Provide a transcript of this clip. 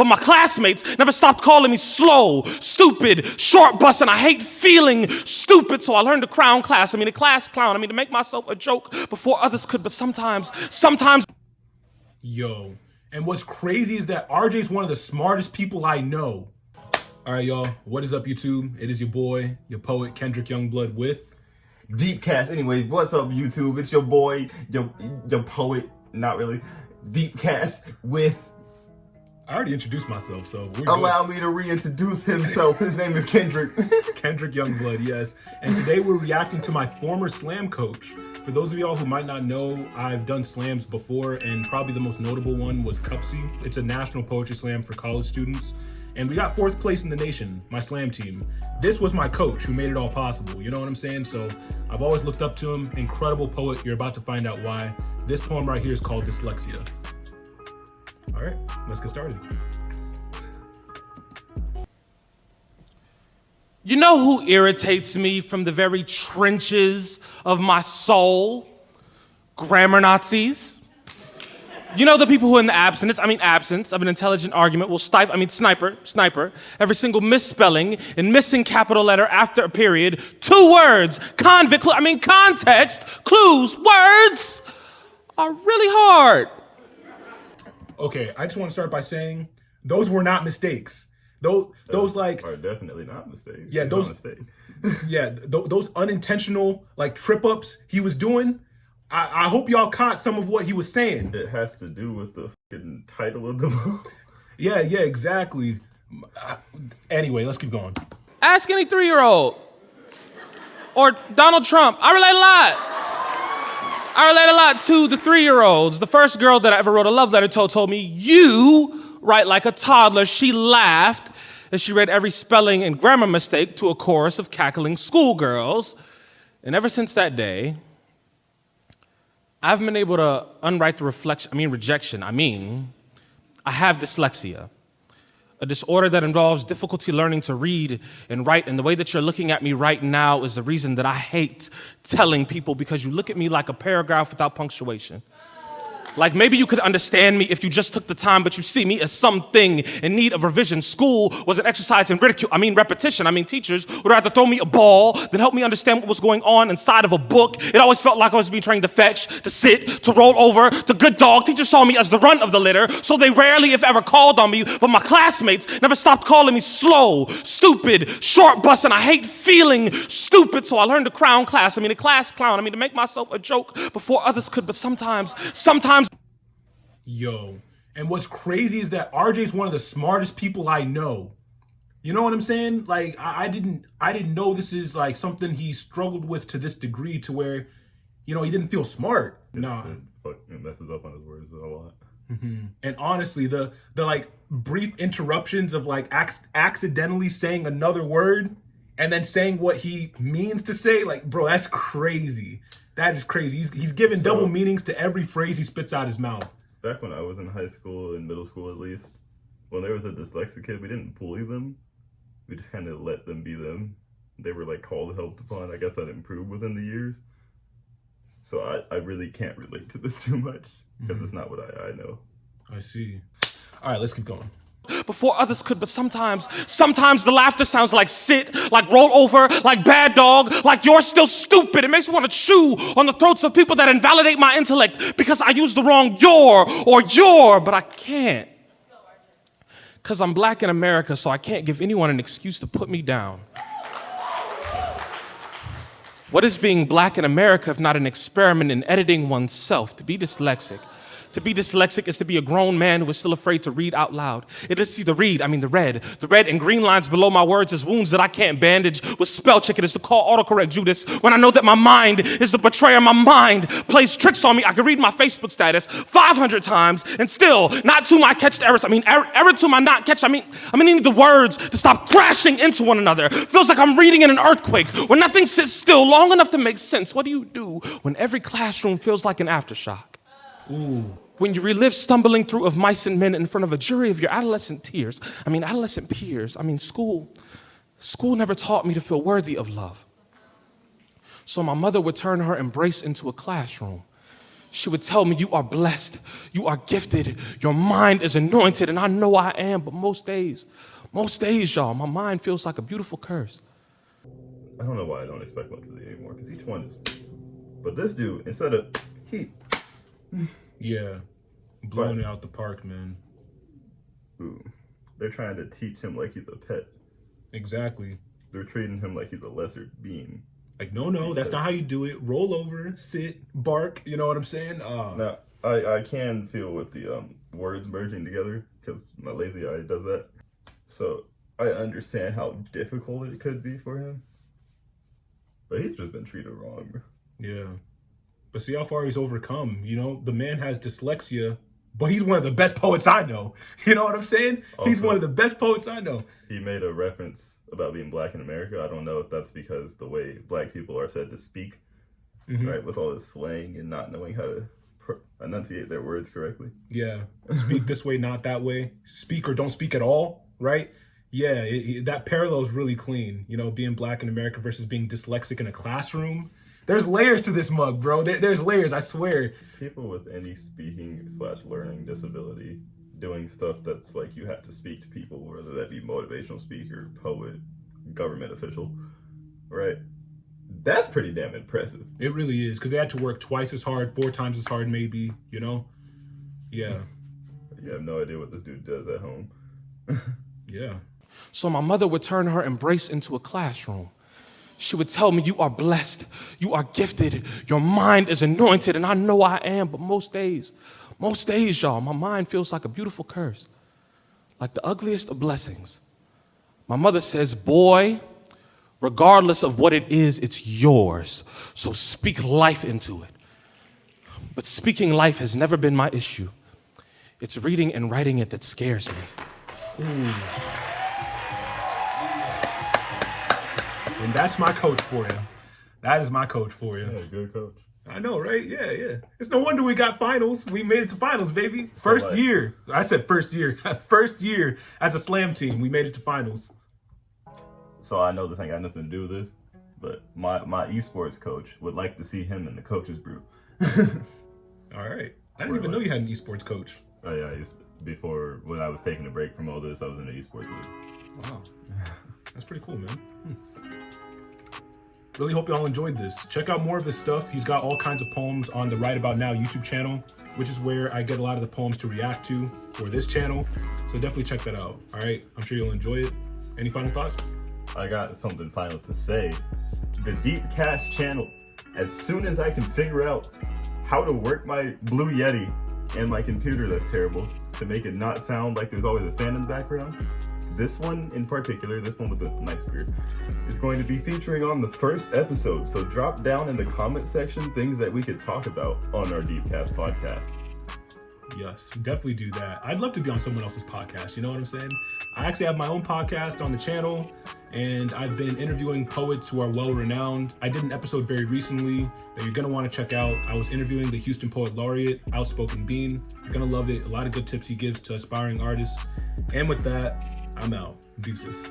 but my classmates never stopped calling me slow, stupid, short bus, and I hate feeling stupid, so I learned to clown class. A class clown. To make myself a joke before others could, but sometimes. Yo, and what's crazy is that RJ's one of the smartest people I know. All right, y'all, what is up, YouTube? It is your boy, your poet, KendrykYoungblood with Deep Cash. Anyway, what's up, YouTube? It's your boy, your poet, not really, Deep Cash with... I already introduced myself, so we're Allow me to reintroduce himself. His name is Kendrick. KendrykYoungblood, yes. And today we're reacting to my former slam coach. For those of y'all who might not know, I've done slams before, and probably the most notable one was Cupsy. It's a national poetry slam for college students. And we got 4th place in the nation, my slam team. This was my coach who made it all possible, you know what I'm saying? So I've always looked up to him. Incredible poet. You're about to find out why. This poem right here is called Dyslexia. All right, let's get started. You know who irritates me from the very trenches of my soul? Grammar Nazis. You know the people who in the absence of an intelligent argument will sniper, every single misspelling and missing capital letter after a period, 2 words, context, clues, words are really hard. Okay, I just want to start by saying those were not mistakes. Those like are definitely not mistakes. Yeah, those those unintentional like trip ups he was doing. I hope y'all caught some of what he was saying. It has to do with the fucking title of the book. Yeah, exactly. Anyway, let's keep going. Ask any 3-year-old. Or Donald Trump. I relate a lot to the 3-year-olds. The first girl that I ever wrote a love letter to told me, "You write like a toddler." She laughed as she read every spelling and grammar mistake to a chorus of cackling schoolgirls. And ever since that day, I've been able to unwrite the rejection. I have dyslexia, a disorder that involves difficulty learning to read and write. And the way that you're looking at me right now is the reason that I hate telling people, because you look at me like a paragraph without punctuation. Like maybe you could understand me if you just took the time, but you see me as something in need of revision. School was an exercise in repetition. Teachers would rather throw me a ball than help me understand what was going on inside of a book. It always felt like I was being trained to fetch, to sit, to roll over, to good dog. Teachers saw me as the runt of the litter, so they rarely, if ever, called on me. But my classmates never stopped calling me slow, stupid, short bus, and I hate feeling stupid, so I learned to clown class. A class clown. To make myself a joke before others could, but sometimes. Yo, and what's crazy is that RJ's one of the smartest people I know. You know what I'm saying? Like, I didn't know this is like something he struggled with to this degree, to where, he didn't feel smart. Nah. It messes up on his words a lot. Mm-hmm. And honestly, the like brief interruptions of like accidentally saying another word and then saying what he means to say, like, bro, that's crazy. That is crazy. He's given double meanings to every phrase he spits out his mouth. Back when I was in high school, in middle school at least, when there was a dyslexic kid, we didn't bully them. We just kind of let them be them. They were like called, helped upon. I guess that improved within the years. So I really can't relate to this too much, because it's not what I know. I see. All right, let's keep going. Before others could, but sometimes the laughter sounds like sit, like roll over, like bad dog, like you're still stupid. It makes me want to chew on the throats of people that invalidate my intellect because I use the wrong your, but I can't. Because I'm black in America, so I can't give anyone an excuse to put me down. What is being black in America if not an experiment in editing oneself? To be dyslexic is to be a grown man who is still afraid to read out loud. It is to see the red and green lines below my words as wounds that I can't bandage with spell check. It is to call autocorrect Judas when I know that my mind is the betrayer. My mind plays tricks on me. I can read my Facebook status 500 times and still not to my catched errors. Error to my not catch. I need the words to stop crashing into one another. Feels like I'm reading in an earthquake when nothing sits still long enough to make sense. What do you do when every classroom feels like an aftershock? Ooh. When you relive stumbling through of mice and men in front of a jury of your adolescent peers. School never taught me to feel worthy of love. So my mother would turn her embrace into a classroom. She would tell me, you are blessed, you are gifted, your mind is anointed, and I know I am, but most days, y'all, my mind feels like a beautiful curse. I don't know why I don't expect much of it anymore, because each one is... But this dude, instead of... Yeah. Blowing it out the park, man. Ooh. They're trying to teach him like he's a pet. Exactly. They're treating him like he's a lesser being. Like, no, that's not how you do it. Roll over, sit, bark, you know what I'm saying? Now, I can feel with the words merging together, because my lazy eye does that. So, I understand how difficult it could be for him. But he's just been treated wrong, bro. Yeah. But see how far he's overcome, you know? The man has dyslexia, but he's one of the best poets I know. You know what I'm saying? Also, he's one of the best poets I know. He made a reference about being black in America. I don't know if that's because the way black people are said to speak, right? With all this slang and not knowing how to enunciate their words correctly. Yeah. Speak this way, not that way. Speak or don't speak at all, right? Yeah, that parallel is really clean. You know, being black in America versus being dyslexic in a classroom. There's layers to this mug, bro. There's layers, I swear. People with any speaking/learning disability doing stuff that's like you have to speak to people, whether that be motivational speaker, poet, government official, right? That's pretty damn impressive. It really is, because they had to work twice as hard, 4 times as hard maybe, you know? Yeah. You have no idea what this dude does at home. Yeah. So my mother would turn her embrace into a classroom. She would tell me, you are blessed, you are gifted, your mind is anointed, and I know I am, but most days, y'all, my mind feels like a beautiful curse, like the ugliest of blessings. My mother says, boy, regardless of what it is, it's yours, so speak life into it. But speaking life has never been my issue. It's reading and writing it that scares me. Ooh. And that's my coach for you. That is my coach for you. Yeah, good coach. I know, right? Yeah. It's no wonder we got finals. We made it to finals, baby. First year. I said first year. First year as a slam team, we made it to finals. So I know this ain't got nothing to do with this, but my esports coach would like to see him in the coaches brew. All right. I didn't even know you had an esports coach. Oh yeah, I used to, before when I was taking a break from all this, I was in the esports league. Wow. That's pretty cool, man. Really hope y'all enjoyed this. Check out more of his stuff. He's got all kinds of poems on the Right About Now YouTube channel, which is where I get a lot of the poems to react to for this channel. So definitely check that out. All right. I'm sure you'll enjoy it. Any final thoughts? I got something final to say. The Deep Cast channel, as soon as I can figure out how to work my Blue Yeti and my computer that's terrible to make it not sound like there's always a fan in the background, this one in particular, this one with a nice beard, is going to be featuring on the first episode. So drop down in the comment section things that we could talk about on our Deepcast podcast. Yes, definitely do that. I'd love to be on someone else's podcast, you know what I'm saying? I actually have my own podcast on the channel, and I've been interviewing poets who are well-renowned. I did an episode very recently that you're gonna wanna check out. I was interviewing the Houston Poet Laureate, Outspoken Bean. You're gonna love it. A lot of good tips he gives to aspiring artists. And with that, I'm out. Deuces.